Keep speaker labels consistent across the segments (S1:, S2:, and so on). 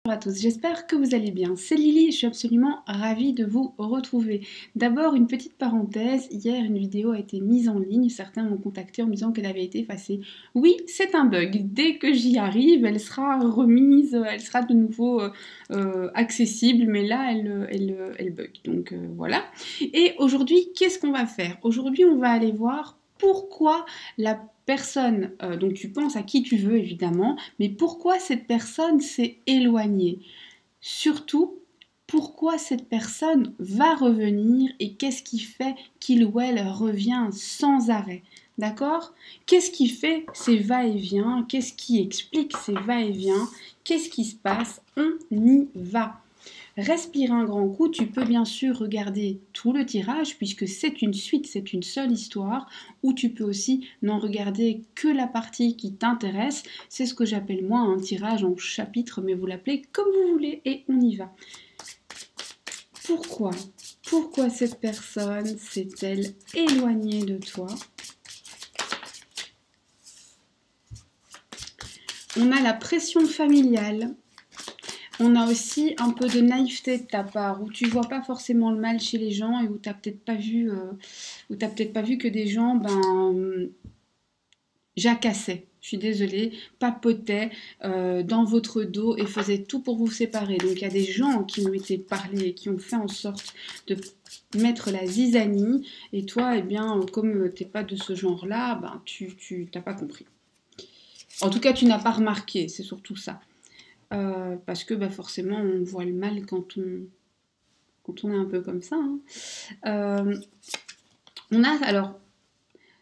S1: Bonjour à tous, j'espère que vous allez bien. C'est Lily et je suis absolument ravie de vous retrouver. D'abord, une petite parenthèse, hier une vidéo a été mise en ligne, certains m'ont contacté en me disant qu'elle avait été effacée. Oui, c'est un bug, dès que j'y arrive, elle sera remise, elle sera de nouveau accessible, mais là elle bug, donc voilà. Et aujourd'hui, qu'est-ce qu'on va faire? Aujourd'hui, on va aller voir pourquoi la personne dont tu penses, à qui tu veux évidemment, mais pourquoi cette personne s'est éloignée. Surtout, pourquoi cette personne va revenir et qu'est-ce qui fait qu'il ou elle revient sans arrêt. D'accord? Qu'est-ce qui fait ces va-et-vient? Qu'est-ce qui explique ces va-et-vient? Qu'est-ce qui se passe? On y va. Respire un grand coup, tu peux bien sûr regarder tout le tirage puisque c'est une suite, c'est une seule histoire, ou tu peux aussi n'en regarder que la partie qui t'intéresse. C'est ce que j'appelle moi un tirage en chapitre, mais vous l'appelez comme vous voulez et on y va. Pourquoi cette personne s'est-elle éloignée de toi? On a la pression familiale. On a aussi un peu de naïveté de ta part, où tu vois pas forcément le mal chez les gens et où tu n'as peut-être pas vu, que des gens, jacassaient, je suis désolée, papotaient dans votre dos et faisaient tout pour vous séparer. Donc il y a des gens qui ont été parlés et qui ont fait en sorte de mettre la zizanie, et toi, eh bien, comme tu n'es pas de ce genre-là, tu n'as pas compris. En tout cas, tu n'as pas remarqué, c'est surtout ça. Parce que forcément on voit le mal quand on est un peu comme ça. Alors,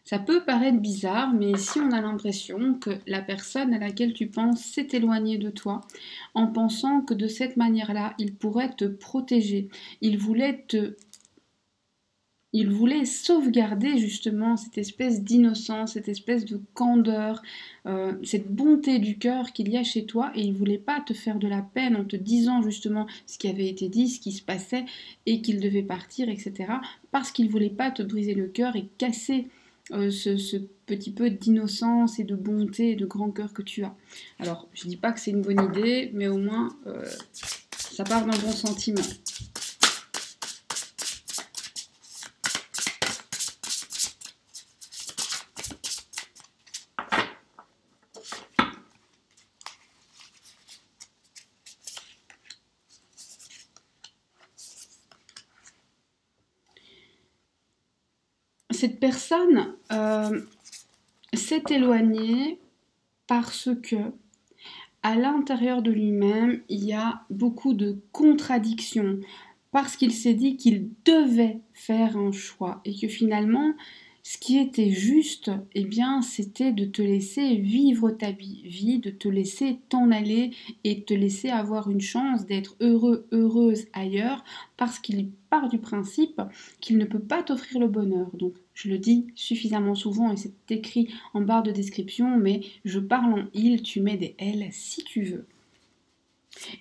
S1: ça peut paraître bizarre, mais si on a l'impression que la personne à laquelle tu penses s'est éloignée de toi, en pensant que de cette manière-là, il pourrait te protéger, il voulait sauvegarder justement cette espèce d'innocence, cette espèce de candeur, cette bonté du cœur qu'il y a chez toi, et il voulait pas te faire de la peine en te disant justement ce qui avait été dit, ce qui se passait et qu'il devait partir, etc. Parce qu'il voulait pas te briser le cœur et casser ce petit peu d'innocence et de bonté et de grand cœur que tu as. Alors, je dis pas que c'est une bonne idée, mais au moins ça part d'un bon sentiment. Cette personne s'est éloignée parce que à l'intérieur de lui-même, il y a beaucoup de contradictions, parce qu'il s'est dit qu'il devait faire un choix et que finalement, ce qui était juste, eh bien, c'était de te laisser vivre ta vie, de te laisser t'en aller et te laisser avoir une chance d'être heureux, heureuse ailleurs, parce qu'il part du principe qu'il ne peut pas t'offrir le bonheur. Donc, je le dis suffisamment souvent et c'est écrit en barre de description, mais je parle en il, tu mets des L si tu veux.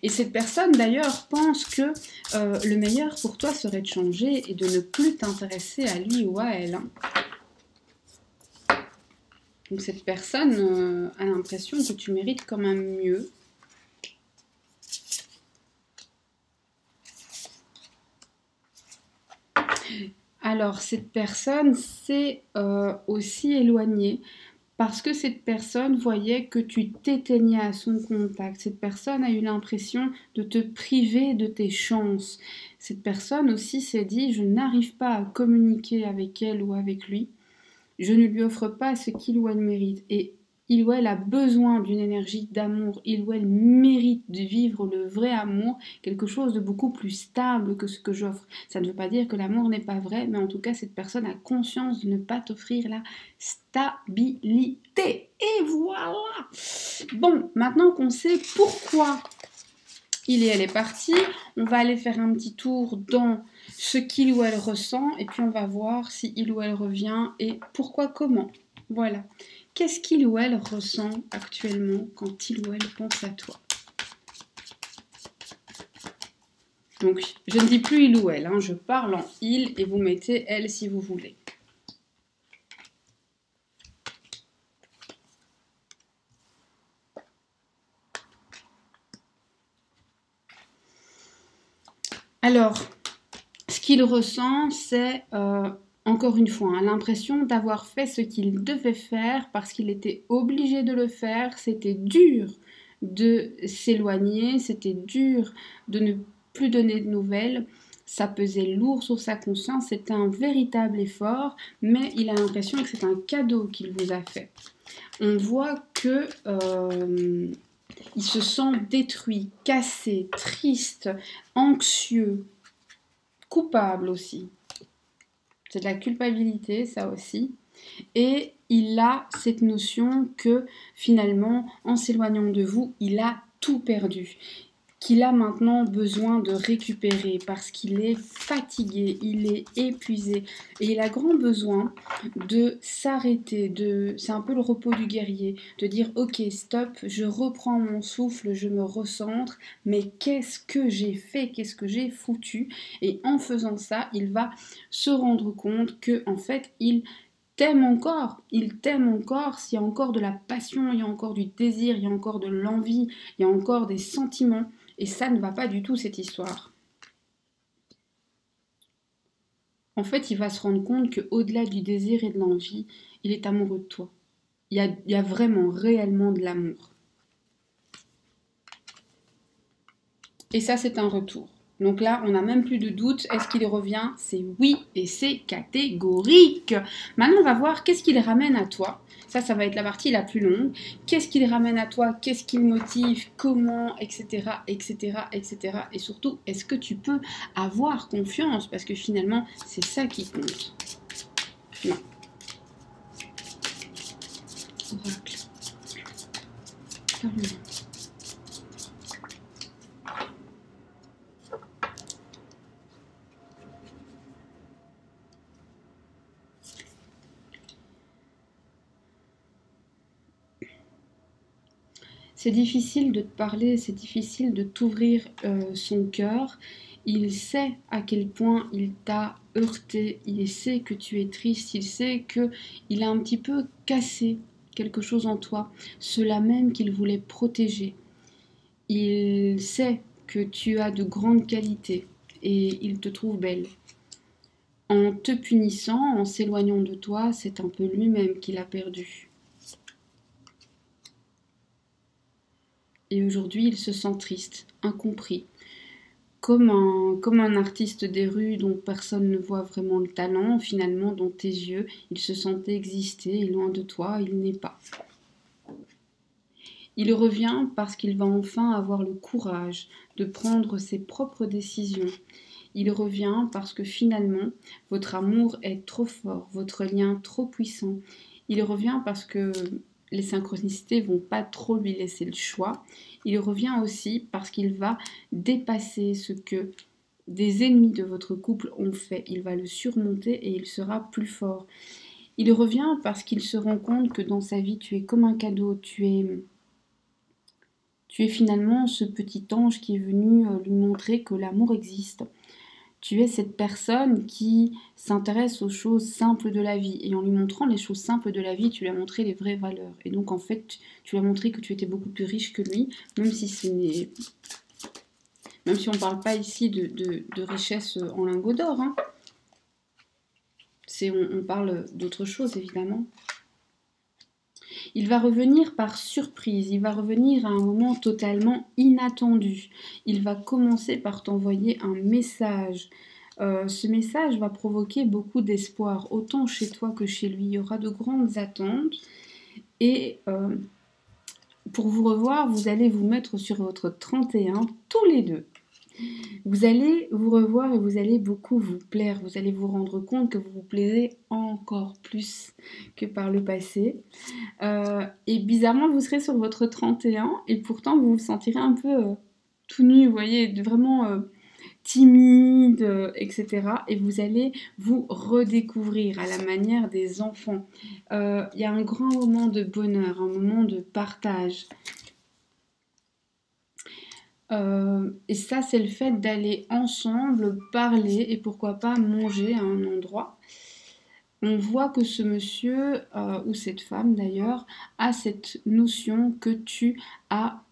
S1: Et cette personne d'ailleurs pense que le meilleur pour toi serait de changer et de ne plus t'intéresser à lui ou à elle. Donc cette personne a l'impression que tu mérites quand même mieux. Alors cette personne s'est aussi éloignée parce que cette personne voyait que tu t'éteignais à son contact. Cette personne a eu l'impression de te priver de tes chances. Cette personne aussi s'est dit, je n'arrive pas à communiquer avec elle ou avec lui. Je ne lui offre pas ce qu'il ou elle mérite. Et il ou elle a besoin d'une énergie d'amour. Il ou elle mérite de vivre le vrai amour, quelque chose de beaucoup plus stable que ce que j'offre. Ça ne veut pas dire que l'amour n'est pas vrai, mais en tout cas, cette personne a conscience de ne pas t'offrir la stabilité. Et voilà! Bon, maintenant qu'on sait pourquoi il et elle est parti, on va aller faire un petit tour dans ce qu'il ou elle ressent et puis on va voir si il ou elle revient et pourquoi, comment. Voilà. Qu'est-ce qu'il ou elle ressent actuellement quand il ou elle pense à toi? Donc, je ne dis plus il ou elle, hein, je parle en il et vous mettez elle si vous voulez. Alors, ce qu'il ressent, c'est, encore une fois, hein, l'impression d'avoir fait ce qu'il devait faire parce qu'il était obligé de le faire. C'était dur de s'éloigner, c'était dur de ne plus donner de nouvelles. Ça pesait lourd sur sa conscience, c'était un véritable effort, mais il a l'impression que c'est un cadeau qu'il vous a fait. On voit que il se sent détruit, cassé, triste, anxieux, coupable aussi. C'est de la culpabilité, ça aussi. Et il a cette notion que finalement, en s'éloignant de vous, il a tout perdu. Qu'il a maintenant besoin de récupérer parce qu'il est fatigué, il est épuisé et il a grand besoin de s'arrêter, c'est un peu le repos du guerrier, de dire ok stop, je reprends mon souffle, je me recentre, mais qu'est-ce que j'ai fait, qu'est-ce que j'ai foutu? Et en faisant ça, il va se rendre compte que en fait il t'aime encore, il t'aime encore, s'il y a encore de la passion, il y a encore du désir, il y a encore de l'envie, il y a encore des sentiments. Et ça ne va pas du tout, cette histoire. En fait, il va se rendre compte qu'au-delà du désir et de l'envie, il est amoureux de toi. Il y a vraiment, réellement de l'amour. Et ça, c'est un retour. Donc là, on n'a même plus de doute. Est-ce qu'il revient? C'est oui et c'est catégorique. Maintenant, on va voir qu'est-ce qu'il ramène à toi. Ça va être la partie la plus longue. Qu'est-ce qu'il ramène à toi? Qu'est-ce qu'il motive? Comment? Etc. etc. etc. Et surtout, est-ce que tu peux avoir confiance? Parce que finalement, c'est ça qui compte. Non. Oracle. Parlement. C'est difficile de te parler, c'est difficile de t'ouvrir son cœur. Il sait à quel point il t'a heurté, il sait que tu es triste, il sait qu'il a un petit peu cassé quelque chose en toi, cela même qu'il voulait protéger. Il sait que tu as de grandes qualités et il te trouve belle. En te punissant, en s'éloignant de toi, c'est un peu lui-même qu'il a perdu. Et aujourd'hui, il se sent triste, incompris, comme un artiste des rues dont personne ne voit vraiment le talent. Finalement, dans tes yeux, il se sentait exister et loin de toi, il n'est pas. Il revient parce qu'il va enfin avoir le courage de prendre ses propres décisions. Il revient parce que finalement, votre amour est trop fort, votre lien trop puissant. Il revient parce que les synchronicités vont pas trop lui laisser le choix. Il revient aussi parce qu'il va dépasser ce que des ennemis de votre couple ont fait. Il va le surmonter et il sera plus fort. Il revient parce qu'il se rend compte que dans sa vie, tu es comme un cadeau. Tu es finalement ce petit ange qui est venu lui montrer que l'amour existe. Tu es cette personne qui s'intéresse aux choses simples de la vie. Et en lui montrant les choses simples de la vie, tu lui as montré les vraies valeurs. Et donc, en fait, tu lui as montré que tu étais beaucoup plus riche que lui, même si on ne parle pas ici de richesse en lingots d'or. Hein. On parle d'autre chose, évidemment. Il va revenir par surprise, il va revenir à un moment totalement inattendu. Il va commencer par t'envoyer un message. Ce message va provoquer beaucoup d'espoir, autant chez toi que chez lui. Il y aura de grandes attentes. Et pour vous revoir, vous allez vous mettre sur votre 31, tous les deux. Vous allez vous revoir et vous allez beaucoup vous plaire. Vous allez vous rendre compte que vous vous plaisez encore plus que par le passé. Et bizarrement, vous serez sur votre 31 et pourtant vous vous sentirez un peu tout nu, vous voyez, vraiment timide, etc. Et vous allez vous redécouvrir à la manière des enfants. Il y a un grand moment de bonheur, un moment de partage. Et ça, c'est le fait d'aller ensemble, parler et pourquoi pas manger à un endroit. On voit que ce monsieur, ou cette femme d'ailleurs, a cette notion que tu as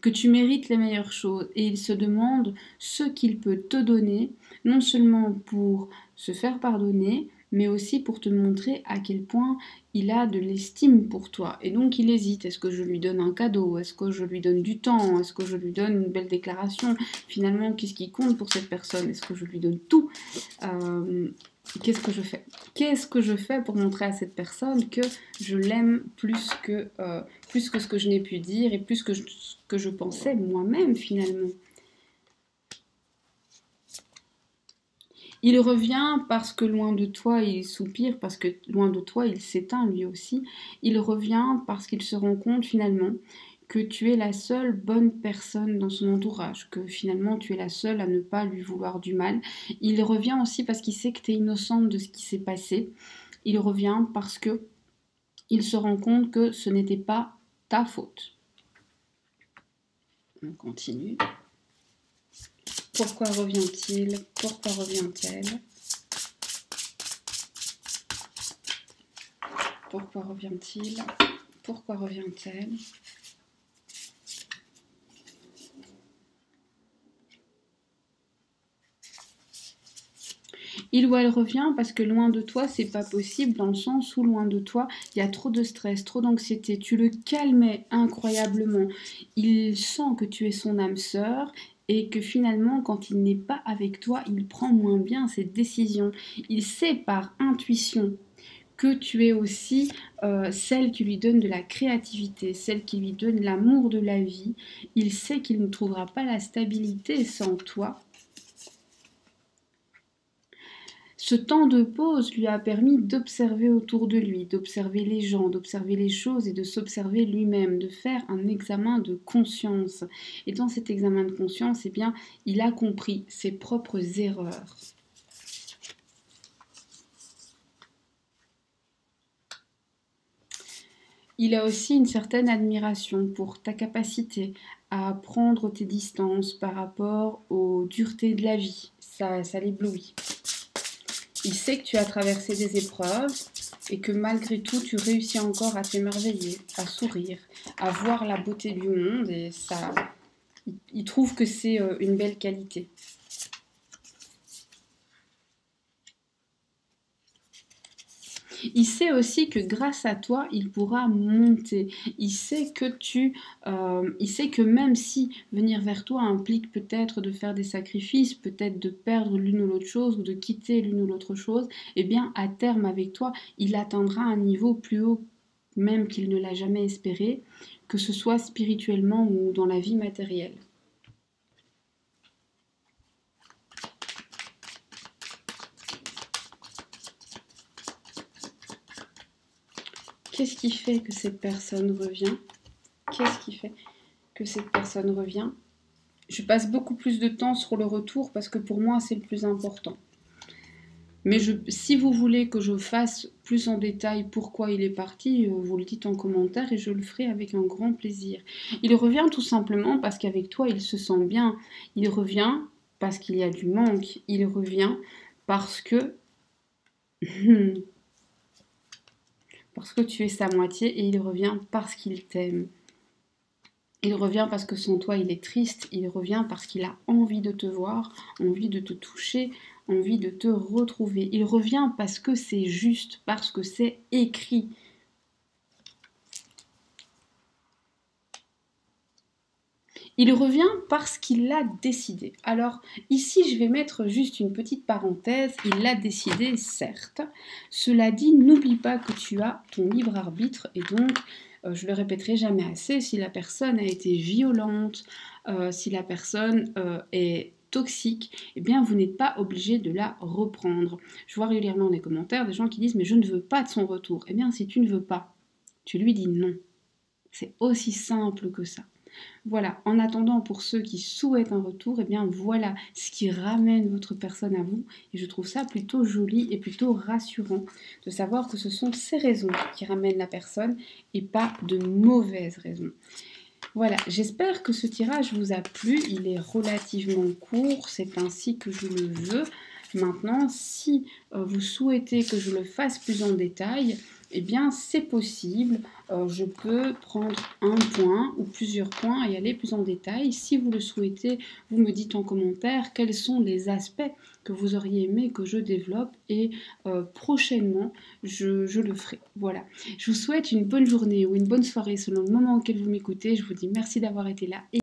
S1: que tu mérites les meilleures choses et il se demande ce qu'il peut te donner, non seulement pour se faire pardonner, mais aussi pour te montrer à quel point il a de l'estime pour toi. Et donc il hésite, est-ce que je lui donne un cadeau? Est-ce que je lui donne du temps? Est-ce que je lui donne une belle déclaration? Finalement, qu'est-ce qui compte pour cette personne? Est-ce que je lui donne tout? Qu'est-ce que je fais? Qu'est-ce que je fais pour montrer à cette personne que je l'aime plus que ce que je n'ai pu dire et plus que je pensais moi-même finalement? Il revient parce que loin de toi il soupire, parce que loin de toi il s'éteint lui aussi. Il revient parce qu'il se rend compte finalement que tu es la seule bonne personne dans son entourage, que finalement tu es la seule à ne pas lui vouloir du mal. Il revient aussi parce qu'il sait que tu es innocente de ce qui s'est passé. Il revient parce que il se rend compte que ce n'était pas ta faute. On continue. Pourquoi revient-il? Pourquoi revient-elle? Pourquoi revient-il? Pourquoi revient-elle? Il ou elle revient parce que loin de toi, c'est pas possible, dans le sens où loin de toi, il y a trop de stress, trop d'anxiété. Tu le calmais incroyablement. Il sent que tu es son âme sœur et que finalement, quand il n'est pas avec toi, il prend moins bien ses décisions. Il sait par intuition que tu es aussi celle qui lui donne de la créativité, celle qui lui donne l'amour de la vie. Il sait qu'il ne trouvera pas la stabilité sans toi. Ce temps de pause lui a permis d'observer autour de lui, d'observer les gens, d'observer les choses et de s'observer lui-même, de faire un examen de conscience. Et dans cet examen de conscience, eh bien, il a compris ses propres erreurs. Il a aussi une certaine admiration pour ta capacité à prendre tes distances par rapport aux duretés de la vie. Ça l'éblouit. Il sait que tu as traversé des épreuves et que malgré tout, tu réussis encore à t'émerveiller, à sourire, à voir la beauté du monde et ça, il trouve que c'est une belle qualité. Il sait aussi que grâce à toi, il pourra monter. Il sait que même si venir vers toi implique peut-être de faire des sacrifices, peut-être de perdre l'une ou l'autre chose ou de quitter l'une ou l'autre chose, eh bien à terme avec toi, il atteindra un niveau plus haut même qu'il ne l'a jamais espéré, que ce soit spirituellement ou dans la vie matérielle. Qu'est-ce qui fait que cette personne revient? Qu'est-ce qui fait que cette personne revient? Je passe beaucoup plus de temps sur le retour parce que pour moi, c'est le plus important. Mais si vous voulez que je fasse plus en détail pourquoi il est parti, vous le dites en commentaire et je le ferai avec un grand plaisir. Il revient tout simplement parce qu'avec toi, il se sent bien. Il revient parce qu'il y a du manque. Il revient parce que... parce que tu es sa moitié et il revient parce qu'il t'aime. Il revient parce que sans toi il est triste, il revient parce qu'il a envie de te voir, envie de te toucher, envie de te retrouver. Il revient parce que c'est juste, parce que c'est écrit. Il revient parce qu'il l'a décidé. Alors ici, je vais mettre juste une petite parenthèse. Il l'a décidé, certes. Cela dit, n'oublie pas que tu as ton libre arbitre et donc, je le répéterai jamais assez, si la personne a été violente, si la personne est toxique, eh bien vous n'êtes pas obligé de la reprendre. Je vois régulièrement dans les commentaires des gens qui disent « mais je ne veux pas de son retour ». Eh bien si tu ne veux pas, tu lui dis non. C'est aussi simple que ça. Voilà, en attendant pour ceux qui souhaitent un retour, eh bien voilà ce qui ramène votre personne à vous. Et je trouve ça plutôt joli et plutôt rassurant de savoir que ce sont ces raisons qui ramènent la personne et pas de mauvaises raisons. Voilà, j'espère que ce tirage vous a plu. Il est relativement court, c'est ainsi que je le veux. Maintenant, si vous souhaitez que je le fasse plus en détail, eh bien c'est possible. Je peux prendre un point ou plusieurs points et aller plus en détail. Si vous le souhaitez, vous me dites en commentaire quels sont les aspects que vous auriez aimé que je développe et prochainement je le ferai. Voilà. Je vous souhaite une bonne journée ou une bonne soirée selon le moment auquel vous m'écoutez. Je vous dis merci d'avoir été là.